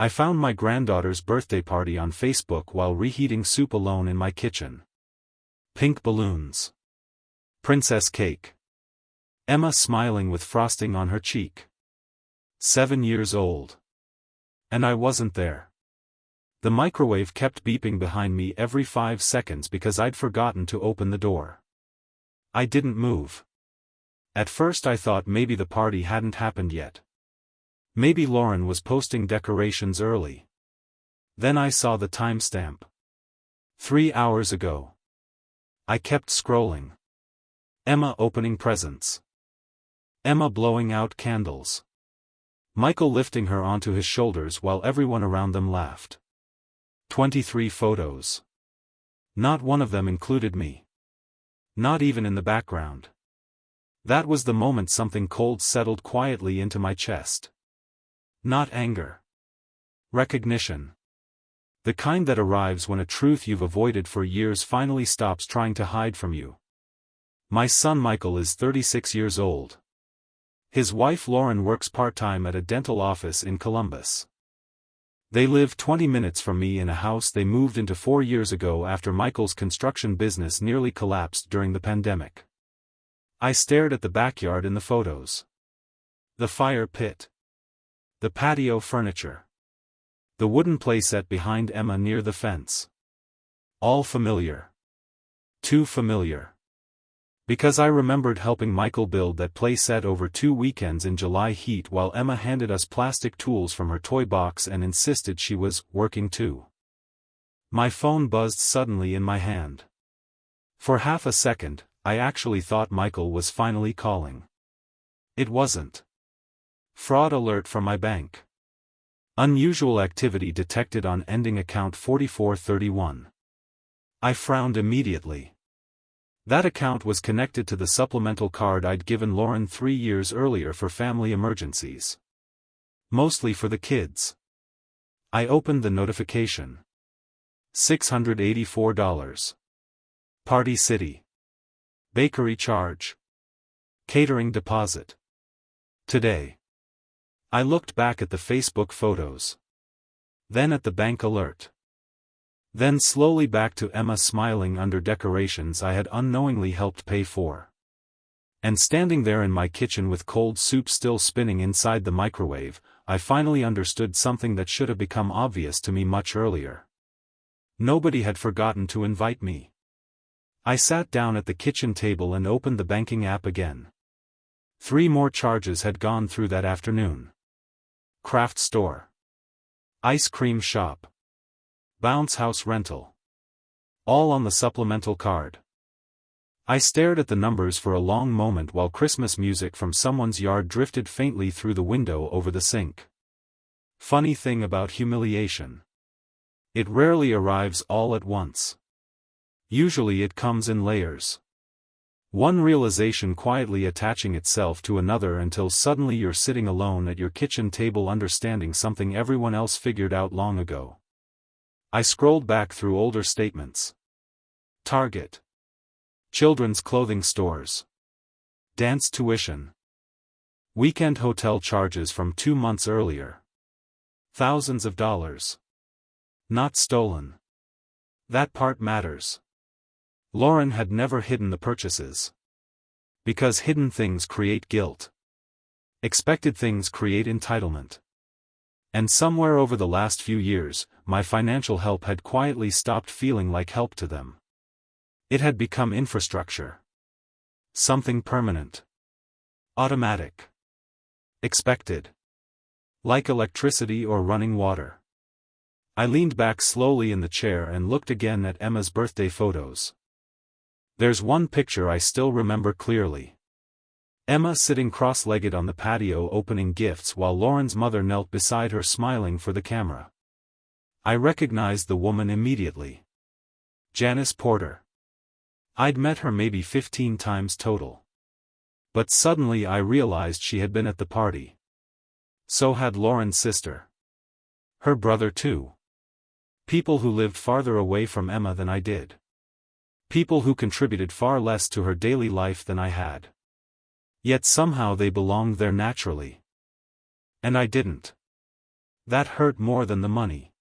I found my granddaughter's birthday party on Facebook while reheating soup alone in my kitchen. Pink balloons. Princess cake. Emma smiling with frosting on her cheek. 7 years old. And I wasn't there. The microwave kept beeping behind me every 5 seconds because I'd forgotten to open the door. I didn't move. At first I thought maybe the party hadn't happened yet. Maybe Lauren was posting decorations early. Then I saw the timestamp. 3 hours ago. I kept scrolling. Emma opening presents. Emma blowing out candles. Michael lifting her onto his shoulders while everyone around them laughed. 23 photos. Not one of them included me. Not even in the background. That was the moment something cold settled quietly into my chest. Not anger. Recognition. The kind that arrives when a truth you've avoided for years finally stops trying to hide from you. My son Michael is 36 years old. His wife Lauren works part-time at a dental office in Columbus. They live 20 minutes from me in a house they moved into 4 years ago after Michael's construction business nearly collapsed during the pandemic. I stared at the backyard in the photos. The fire pit. The patio furniture. The wooden playset behind Emma near the fence. All familiar. Too familiar. Because I remembered helping Michael build that playset over 2 weekends in July heat while Emma handed us plastic tools from her toy box and insisted she was working too. My phone buzzed suddenly in my hand. For half a second, I actually thought Michael was finally calling. It wasn't. Fraud alert from my bank. Unusual activity detected on ending account 4431. I frowned immediately. That account was connected to the supplemental card I'd given Lauren 3 years earlier for family emergencies. Mostly for the kids. I opened the notification. $684. Party City. Bakery charge. Catering deposit. Today. I looked back at the Facebook photos. Then at the bank alert. Then slowly back to Emma smiling under decorations I had unknowingly helped pay for. And standing there in my kitchen with cold soup still spinning inside the microwave, I finally understood something that should have become obvious to me much earlier. Nobody had forgotten to invite me. I sat down at the kitchen table and opened the banking app again. 3 more charges had gone through that afternoon. Craft store. Ice cream shop. Bounce house rental. All on the supplemental card. I stared at the numbers for a long moment while Christmas music from someone's yard drifted faintly through the window over the sink. Funny thing about humiliation. It rarely arrives all at once. Usually it comes in layers. One realization quietly attaching itself to another until suddenly you're sitting alone at your kitchen table understanding something everyone else figured out long ago. I scrolled back through older statements. Target. Children's clothing stores. Dance tuition. Weekend hotel charges from 2 months earlier. Thousands of dollars. Not stolen. That part matters. Lauren had never hidden the purchases. Because hidden things create guilt. Expected things create entitlement. And somewhere over the last few years, my financial help had quietly stopped feeling like help to them. It had become infrastructure. Something permanent. Automatic. Expected. Like electricity or running water. I leaned back slowly in the chair and looked again at Emma's birthday photos. There's one picture I still remember clearly. Emma sitting cross-legged on the patio opening gifts while Lauren's mother knelt beside her smiling for the camera. I recognized the woman immediately. Janice Porter. I'd met her maybe 15 times total. But suddenly I realized she had been at the party. So had Lauren's sister. Her brother too. People who lived farther away from Emma than I did. People who contributed far less to her daily life than I had. Yet somehow they belonged there naturally. And I didn't. That hurt more than the money.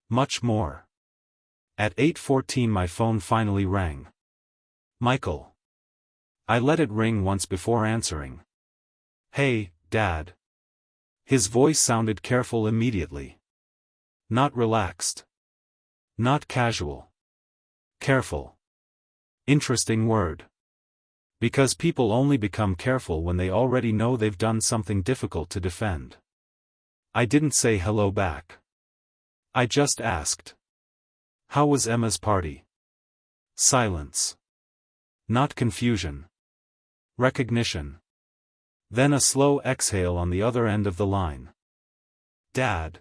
Much more. At 8:14 my phone finally rang. Michael. I let it ring once before answering. Hey, Dad. His voice sounded careful immediately. Not relaxed. Not casual. Careful. Interesting word. Because people only become careful when they already know they've done something difficult to defend. I didn't say hello back. I just asked. How was Emma's party? Silence. Not confusion. Recognition. Then a slow exhale on the other end of the line. Dad.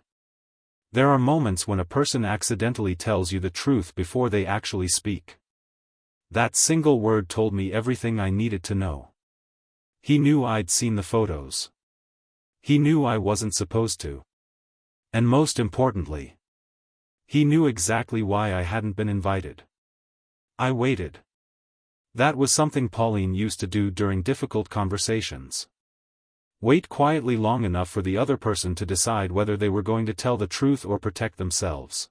There are moments when a person accidentally tells you the truth before they actually speak. That single word told me everything I needed to know. He knew I'd seen the photos. He knew I wasn't supposed to. And most importantly, he knew exactly why I hadn't been invited. I waited. That was something Pauline used to do during difficult conversations. Wait quietly long enough for the other person to decide whether they were going to tell the truth or protect themselves.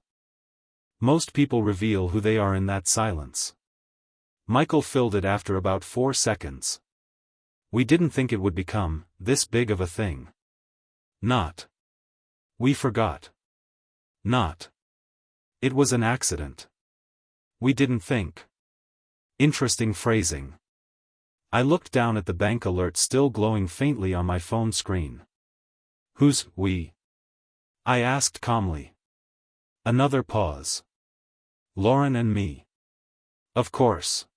Most people reveal who they are in that silence. Michael filled it after about 4 seconds. We didn't think it would become this big of a thing. Not. We forgot. Not. It was an accident. We didn't think. Interesting phrasing. I looked down at the bank alert still glowing faintly on my phone screen. Who's we? I asked calmly. Another pause. Lauren and me. Of course.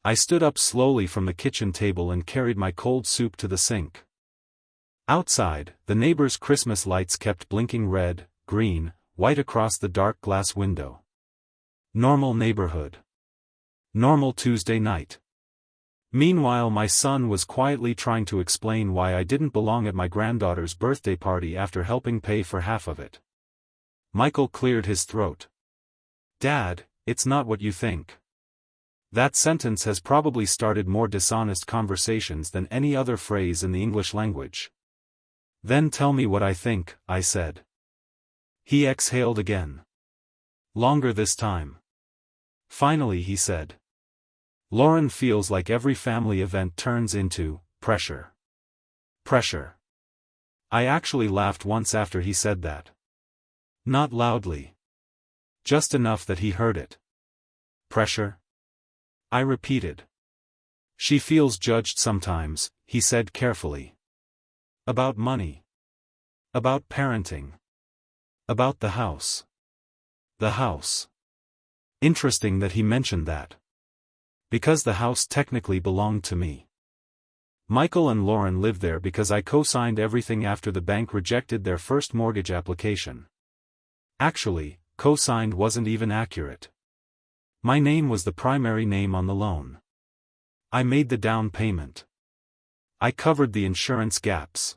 I stood up slowly from the kitchen table and carried my cold soup to the sink. Outside, the neighbors' Christmas lights kept blinking red, green, white across the dark glass window. Normal neighborhood. Normal Tuesday night. Meanwhile my son was quietly trying to explain why I didn't belong at my granddaughter's birthday party after helping pay for half of it. Michael cleared his throat. Dad, it's not what you think. That sentence has probably started more dishonest conversations than any other phrase in the English language. Then tell me what I think, I said. He exhaled again. Longer this time. Finally he said. Lauren feels like every family event turns into pressure. Pressure. I actually laughed once after he said that. Not loudly. Just enough that he heard it. Pressure? I repeated. She feels judged sometimes, he said carefully. About money. About parenting. About the house. The house. Interesting that he mentioned that. Because the house technically belonged to me. Michael and Lauren lived there because I co-signed everything after the bank rejected their first mortgage application. Actually, co-signed wasn't even accurate. My name was the primary name on the loan. I made the down payment. I covered the insurance gaps.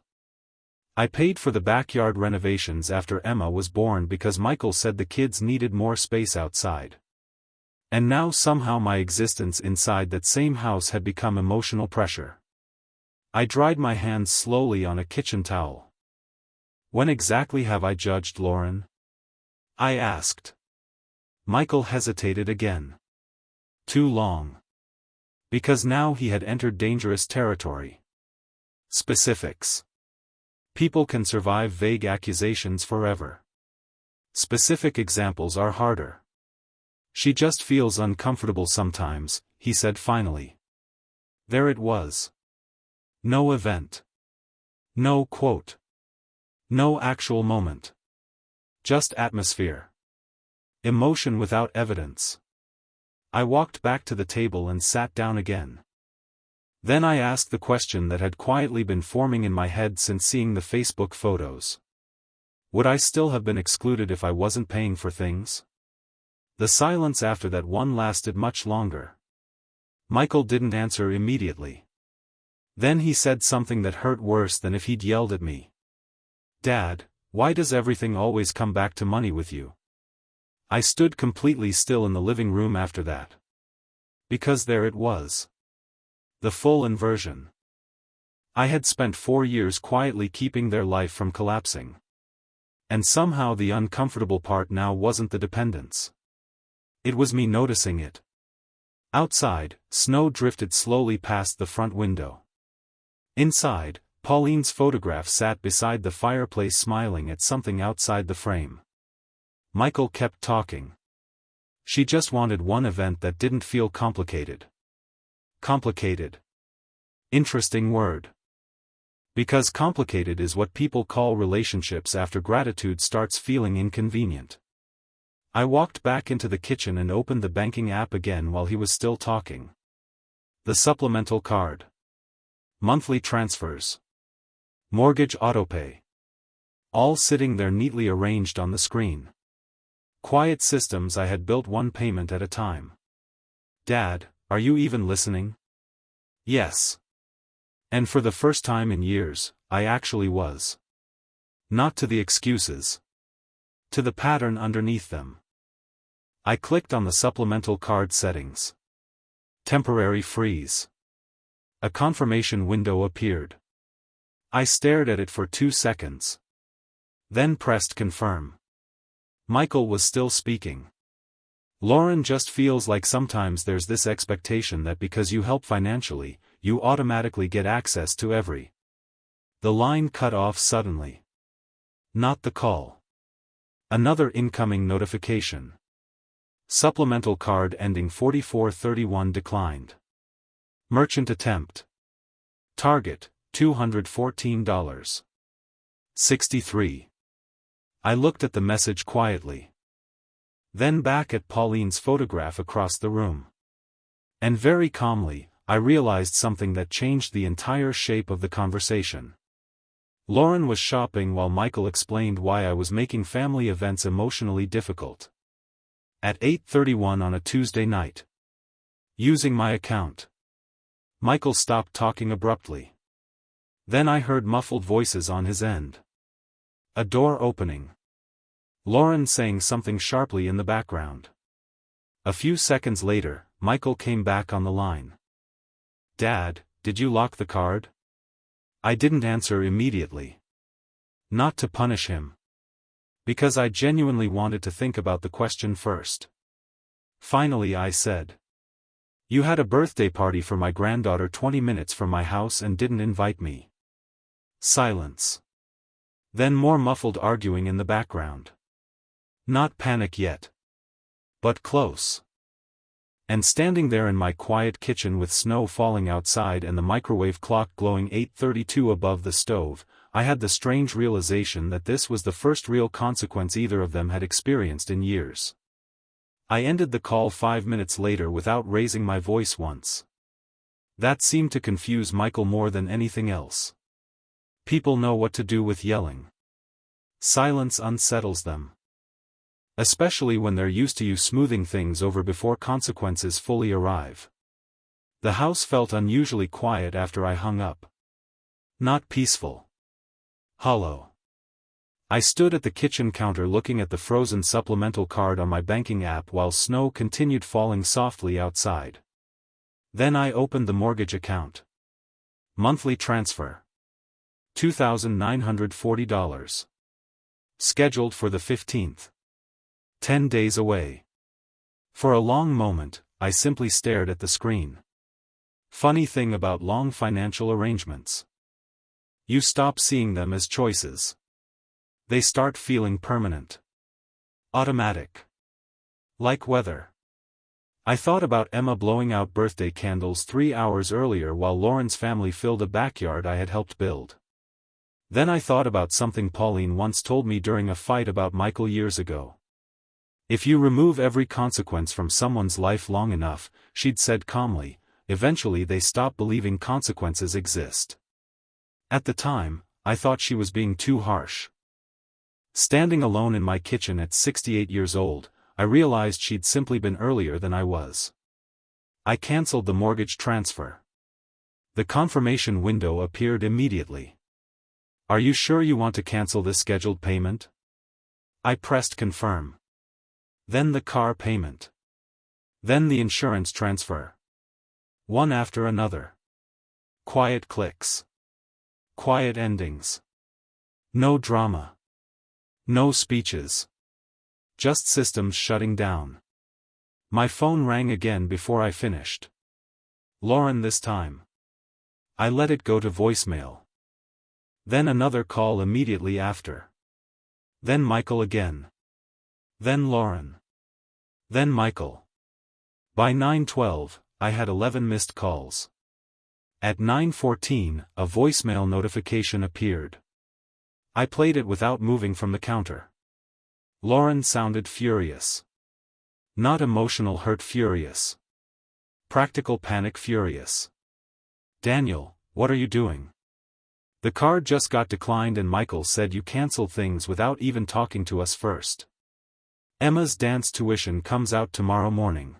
I paid for the backyard renovations after Emma was born because Michael said the kids needed more space outside. And now somehow my existence inside that same house had become emotional pressure. I dried my hands slowly on a kitchen towel. When exactly have I judged Lauren? I asked. Michael hesitated again. Too long. Because now he had entered dangerous territory. Specifics. People can survive vague accusations forever. Specific examples are harder. She just feels uncomfortable sometimes, he said finally. There it was. No event. No quote. No actual moment. Just atmosphere. Emotion without evidence. I walked back to the table and sat down again. Then I asked the question that had quietly been forming in my head since seeing the Facebook photos. Would I still have been excluded if I wasn't paying for things? The silence after that one lasted much longer. Michael didn't answer immediately. Then he said something that hurt worse than if he'd yelled at me. Dad, why does everything always come back to money with you? I stood completely still in the living room after that. Because there it was. The full inversion. I had spent 4 years quietly keeping their life from collapsing. And somehow the uncomfortable part now wasn't the dependence. It was me noticing it. Outside, snow drifted slowly past the front window. Inside, Pauline's photograph sat beside the fireplace smiling at something outside the frame. Michael kept talking. She just wanted one event that didn't feel complicated. Complicated. Interesting word. Because complicated is what people call relationships after gratitude starts feeling inconvenient. I walked back into the kitchen and opened the banking app again while he was still talking. The supplemental card. Monthly transfers. Mortgage autopay. All sitting there neatly arranged on the screen. Quiet systems I had built one payment at a time. Dad, are you even listening? Yes. And for the first time in years, I actually was. Not to the excuses. To the pattern underneath them. I clicked on the supplemental card settings. Temporary freeze. A confirmation window appeared. I stared at it for 2 seconds. Then pressed confirm. Michael was still speaking. Lauren, just feels like sometimes there's this expectation that because you help financially, you automatically get access to every. The line cut off suddenly. Not the call. Another incoming notification. Supplemental card ending 4431 declined. Merchant attempt. Target, $214.63. I looked at the message quietly. Then back at Pauline's photograph across the room. And very calmly, I realized something that changed the entire shape of the conversation. Lauren was shopping while Michael explained why I was making family events emotionally difficult. At 8:31 on a Tuesday night. Using my account. Michael stopped talking abruptly. Then I heard muffled voices on his end. A door opening. Lauren saying something sharply in the background. A few seconds later, Michael came back on the line. Dad, did you lock the card? I didn't answer immediately. Not to punish him. Because I genuinely wanted to think about the question first. Finally I said. You had a birthday party for my granddaughter 20 minutes from my house and didn't invite me. Silence. Then more muffled arguing in the background. Not panic yet. But close. And standing there in my quiet kitchen with snow falling outside and the microwave clock glowing 8:32 above the stove, I had the strange realization that this was the first real consequence either of them had experienced in years. I ended the call 5 minutes later without raising my voice once. That seemed to confuse Michael more than anything else. People know what to do with yelling. Silence unsettles them. Especially when they're used to you smoothing things over before consequences fully arrive. The house felt unusually quiet after I hung up. Not peaceful. Hollow. I stood at the kitchen counter looking at the frozen supplemental card on my banking app while snow continued falling softly outside. Then I opened the mortgage account. Monthly transfer. $2,940. Scheduled for the 15th. 10 days away. For a long moment, I simply stared at the screen. Funny thing about long financial arrangements. You stop seeing them as choices. They start feeling permanent. Automatic. Like weather. I thought about Emma blowing out birthday candles 3 hours earlier while Lauren's family filled a backyard I had helped build. Then I thought about something Pauline once told me during a fight about Michael years ago. If you remove every consequence from someone's life long enough, she'd said calmly, eventually they stop believing consequences exist. At the time, I thought she was being too harsh. Standing alone in my kitchen at 68 years old, I realized she'd simply been earlier than I was. I canceled the mortgage transfer. The confirmation window appeared immediately. Are you sure you want to cancel this scheduled payment? I pressed confirm. Then the car payment. Then the insurance transfer. One after another. Quiet clicks. Quiet endings. No drama. No speeches. Just systems shutting down. My phone rang again before I finished. Lauren this time. I let it go to voicemail. Then another call immediately after. Then Michael again. Then Lauren. Then Michael. By 9:12, I had 11 missed calls. At 9:14, a voicemail notification appeared. I played it without moving from the counter. Lauren sounded furious. Not emotional hurt furious. Practical panic furious. Daniel, what are you doing? The card just got declined and Michael said you cancel things without even talking to us first. Emma's dance tuition comes out tomorrow morning.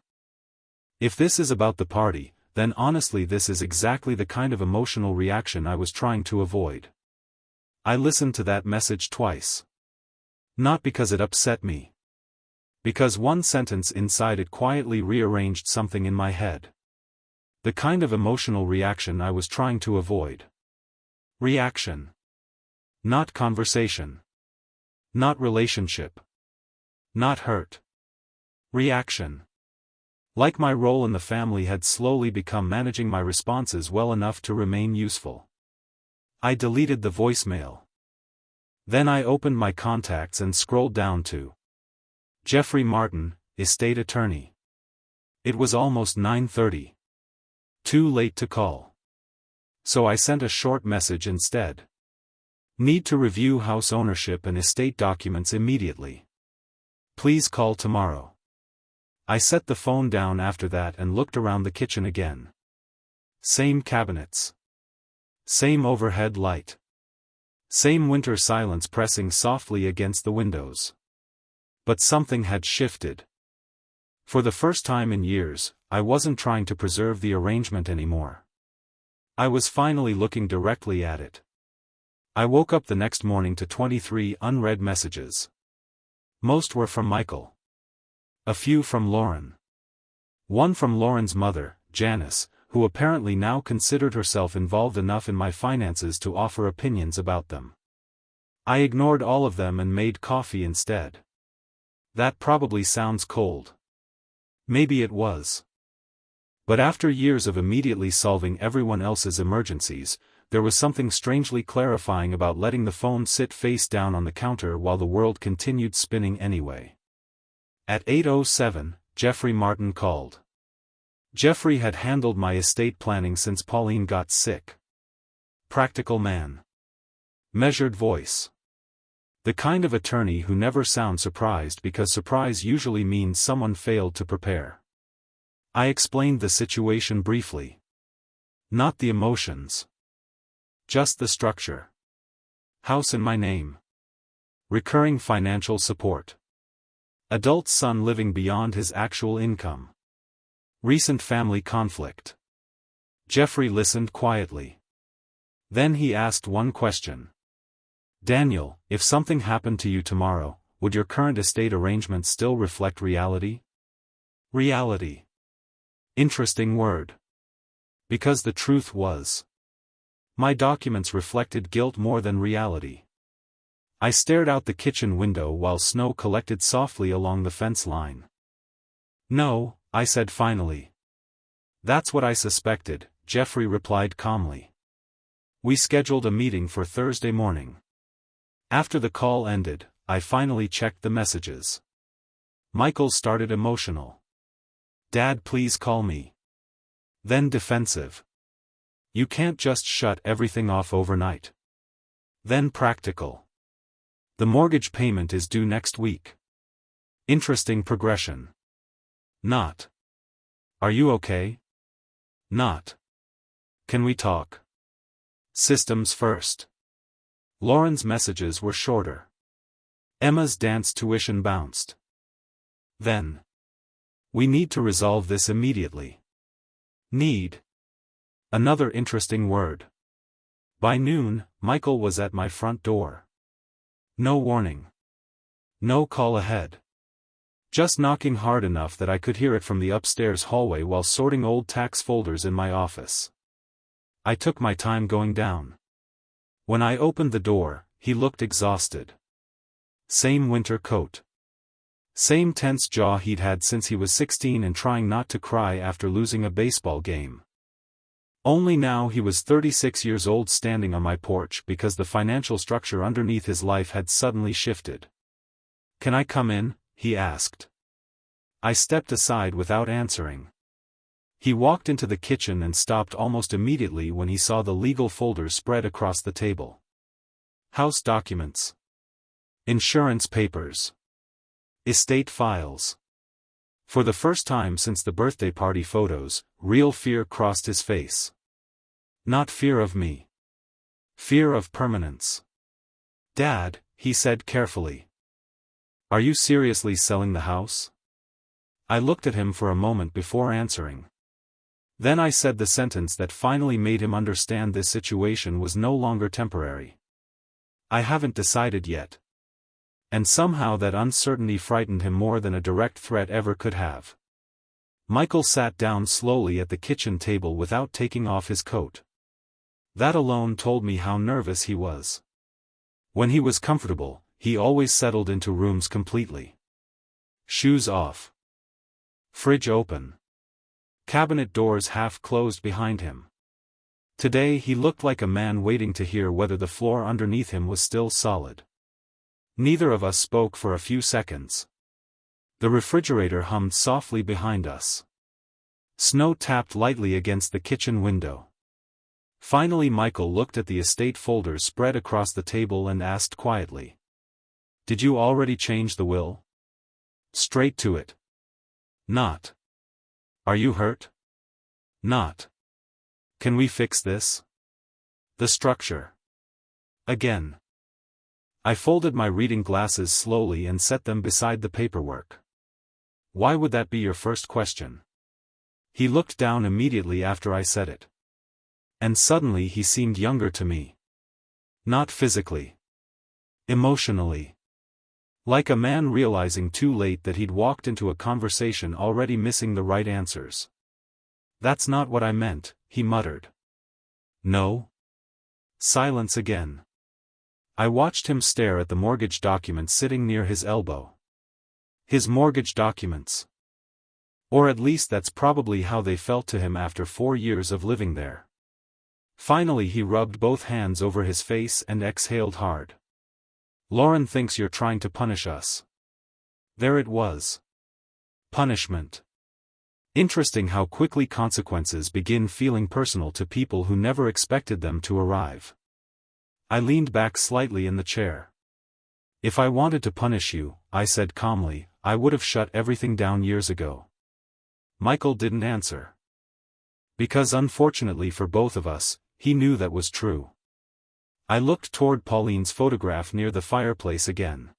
If this is about the party, then honestly this is exactly the kind of emotional reaction I was trying to avoid. I listened to that message twice. Not because it upset me. Because one sentence inside it quietly rearranged something in my head. The kind of emotional reaction I was trying to avoid. Reaction. Not conversation. Not relationship. Not hurt. Reaction. Like my role in the family had slowly become managing my responses well enough to remain useful. I deleted the voicemail. Then I opened my contacts and scrolled down to Jeffrey Martin, estate attorney. It was almost 9:30. Too late to call. So I sent a short message instead. Need to review house ownership and estate documents immediately. Please call tomorrow. I set the phone down after that and looked around the kitchen again. Same cabinets. Same overhead light. Same winter silence pressing softly against the windows. But something had shifted. For the first time in years, I wasn't trying to preserve the arrangement anymore. I was finally looking directly at it. I woke up the next morning to 23 unread messages. Most were from Michael. A few from Lauren. One from Lauren's mother, Janice, who apparently now considered herself involved enough in my finances to offer opinions about them. I ignored all of them and made coffee instead. That probably sounds cold. Maybe it was. But after years of immediately solving everyone else's emergencies, there was something strangely clarifying about letting the phone sit face down on the counter while the world continued spinning anyway. At 8:07, Jeffrey Martin called. Jeffrey had handled my estate planning since Pauline got sick. Practical man. Measured voice. The kind of attorney who never sounds surprised because surprise usually means someone failed to prepare. I explained the situation briefly. Not the emotions. Just the structure. House in my name. Recurring financial support. Adult son living beyond his actual income. Recent family conflict. Jeffrey listened quietly. Then he asked one question. Daniel, if something happened to you tomorrow, would your current estate arrangement still reflect reality? Reality. Interesting word. Because the truth was, my documents reflected guilt more than reality. I stared out the kitchen window while snow collected softly along the fence line. No, I said finally. That's what I suspected, Jeffrey replied calmly. We scheduled a meeting for Thursday morning. After the call ended, I finally checked the messages. Michael started emotional. Dad, please call me. Then defensive. You can't just shut everything off overnight. Then practical. The mortgage payment is due next week. Interesting progression. Not. Are you okay? Not. Can we talk? Systems first. Lauren's messages were shorter. Emma's dance tuition bounced. Then. We need to resolve this immediately. Need. Another interesting word. By noon, Michael was at my front door. No warning. No call ahead. Just knocking hard enough that I could hear it from the upstairs hallway while sorting old tax folders in my office. I took my time going down. When I opened the door, he looked exhausted. Same winter coat. Same tense jaw he'd had since he was 16 and trying not to cry after losing a baseball game. Only now he was 36 years old standing on my porch because the financial structure underneath his life had suddenly shifted. "Can I come in?" he asked. I stepped aside without answering. He walked into the kitchen and stopped almost immediately when he saw the legal folders spread across the table. House documents. Insurance papers. Estate files. For the first time since the birthday party photos, real fear crossed his face. Not fear of me. Fear of permanence. "Dad," he said carefully. "Are you seriously selling the house?" I looked at him for a moment before answering. Then I said the sentence that finally made him understand this situation was no longer temporary. "I haven't decided yet." And somehow that uncertainty frightened him more than a direct threat ever could have. Michael sat down slowly at the kitchen table without taking off his coat. That alone told me how nervous he was. When he was comfortable, he always settled into rooms completely. Shoes off. Fridge open. Cabinet doors half closed behind him. Today he looked like a man waiting to hear whether the floor underneath him was still solid. Neither of us spoke for a few seconds. The refrigerator hummed softly behind us. Snow tapped lightly against the kitchen window. Finally Michael looked at the estate folders spread across the table and asked quietly. "Did you already change the will?" Straight to it. "Not." "Are you hurt?" "Not." "Can we fix this?" "The structure." Again. I folded my reading glasses slowly and set them beside the paperwork. "Why would that be your first question?" He looked down immediately after I said it. And suddenly he seemed younger to me. Not physically. Emotionally. Like a man realizing too late that he'd walked into a conversation already missing the right answers. "That's not what I meant," he muttered. "No?" Silence again. I watched him stare at the mortgage documents sitting near his elbow. His mortgage documents. Or at least that's probably how they felt to him after 4 years of living there. Finally he rubbed both hands over his face and exhaled hard. "Lauren thinks you're trying to punish us." There it was. Punishment. Interesting how quickly consequences begin feeling personal to people who never expected them to arrive. I leaned back slightly in the chair. "If I wanted to punish you," I said calmly, "I would have shut everything down years ago." Michael didn't answer. Because unfortunately for both of us, he knew that was true. I looked toward Pauline's photograph near the fireplace again.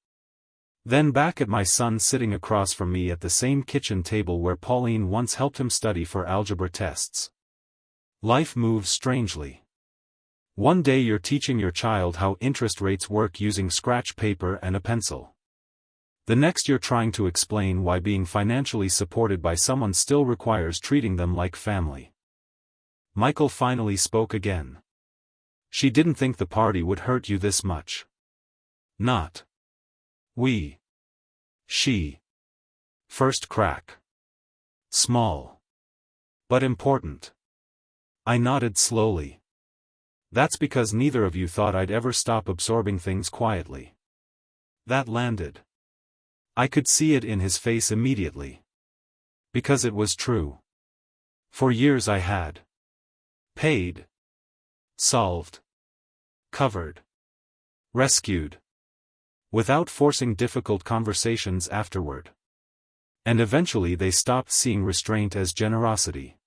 Then back at my son sitting across from me at the same kitchen table where Pauline once helped him study for algebra tests. Life moves strangely. One day you're teaching your child how interest rates work using scratch paper and a pencil. The next you're trying to explain why being financially supported by someone still requires treating them like family. Michael finally spoke again. "She didn't think the party would hurt you this much." "Not. We. She." First crack. Small. But important. I nodded slowly. "That's because neither of you thought I'd ever stop absorbing things quietly." That landed. I could see it in his face immediately. Because it was true. For years I had paid, solved, covered, rescued, without forcing difficult conversations afterward. And eventually they stopped seeing restraint as generosity.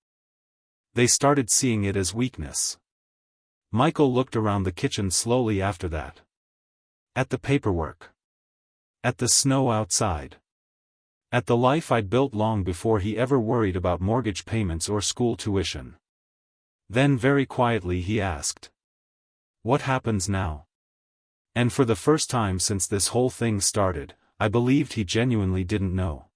They started seeing it as weakness. Michael looked around the kitchen slowly after that. At the paperwork. At the snow outside. At the life I'd built long before he ever worried about mortgage payments or school tuition. Then very quietly he asked, "What happens now?" And for the first time since this whole thing started, I believed he genuinely didn't know.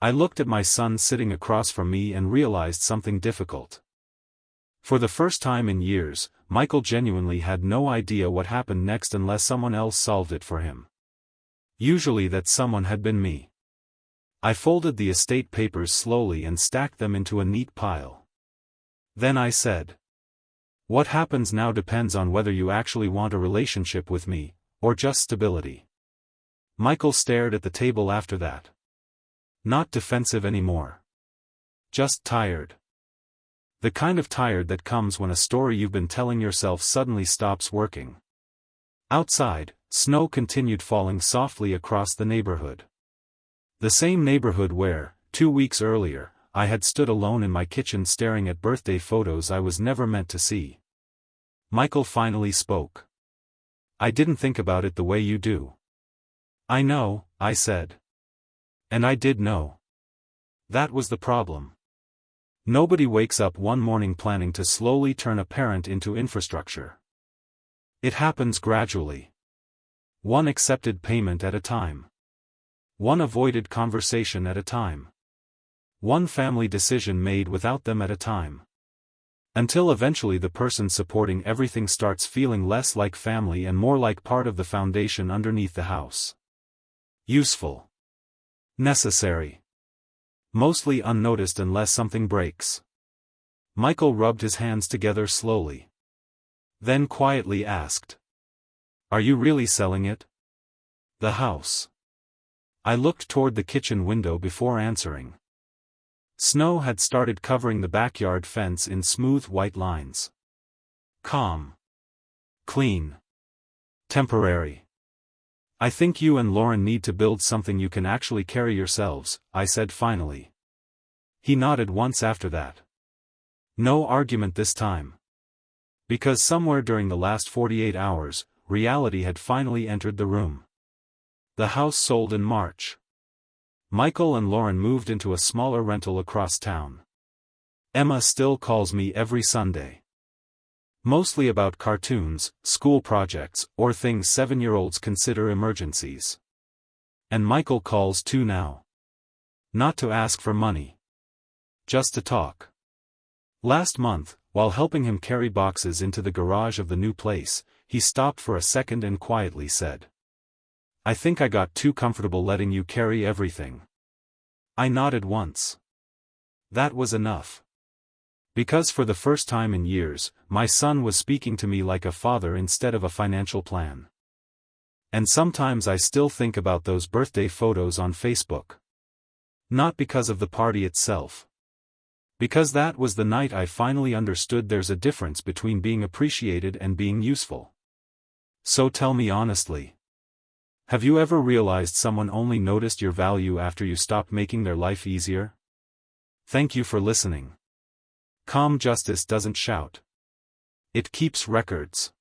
I looked at my son sitting across from me and realized something difficult. For the first time in years, Michael genuinely had no idea what happened next unless someone else solved it for him. Usually that someone had been me. I folded the estate papers slowly and stacked them into a neat pile. Then I said, "What happens now depends on whether you actually want a relationship with me, or just stability." Michael stared at the table after that. Not defensive anymore. Just tired. The kind of tired that comes when a story you've been telling yourself suddenly stops working. Outside, snow continued falling softly across the neighborhood. The same neighborhood where, 2 weeks earlier, I had stood alone in my kitchen staring at birthday photos I was never meant to see. Michael finally spoke. "I didn't think about it the way you do." "I know," I said. And I did know. That was the problem. Nobody wakes up one morning planning to slowly turn a parent into infrastructure. It happens gradually. One accepted payment at a time. One avoided conversation at a time. One family decision made without them at a time. Until eventually the person supporting everything starts feeling less like family and more like part of the foundation underneath the house. Useful. Necessary. Mostly unnoticed unless something breaks. Michael rubbed his hands together slowly. Then quietly asked, "Are you really selling it?" "The house." I looked toward the kitchen window before answering. Snow had started covering the backyard fence in smooth white lines. Calm. Clean. Temporary. "I think you and Lauren need to build something you can actually carry yourselves," I said finally. He nodded once after that. No argument this time. Because somewhere during the last 48 hours, reality had finally entered the room. The house sold in March. Michael and Lauren moved into a smaller rental across town. Emma still calls me every Sunday. Mostly about cartoons, school projects, or things 7-year-olds consider emergencies. And Michael calls too now. Not to ask for money. Just to talk. Last month, while helping him carry boxes into the garage of the new place, he stopped for a second and quietly said, "I think I got too comfortable letting you carry everything." I nodded once. That was enough. Because for the first time in years, my son was speaking to me like a father instead of a financial plan. And sometimes I still think about those birthday photos on Facebook. Not because of the party itself. Because that was the night I finally understood there's a difference between being appreciated and being useful. So tell me honestly. Have you ever realized someone only noticed your value after you stopped making their life easier? Thank you for listening. Calm justice doesn't shout. It keeps records.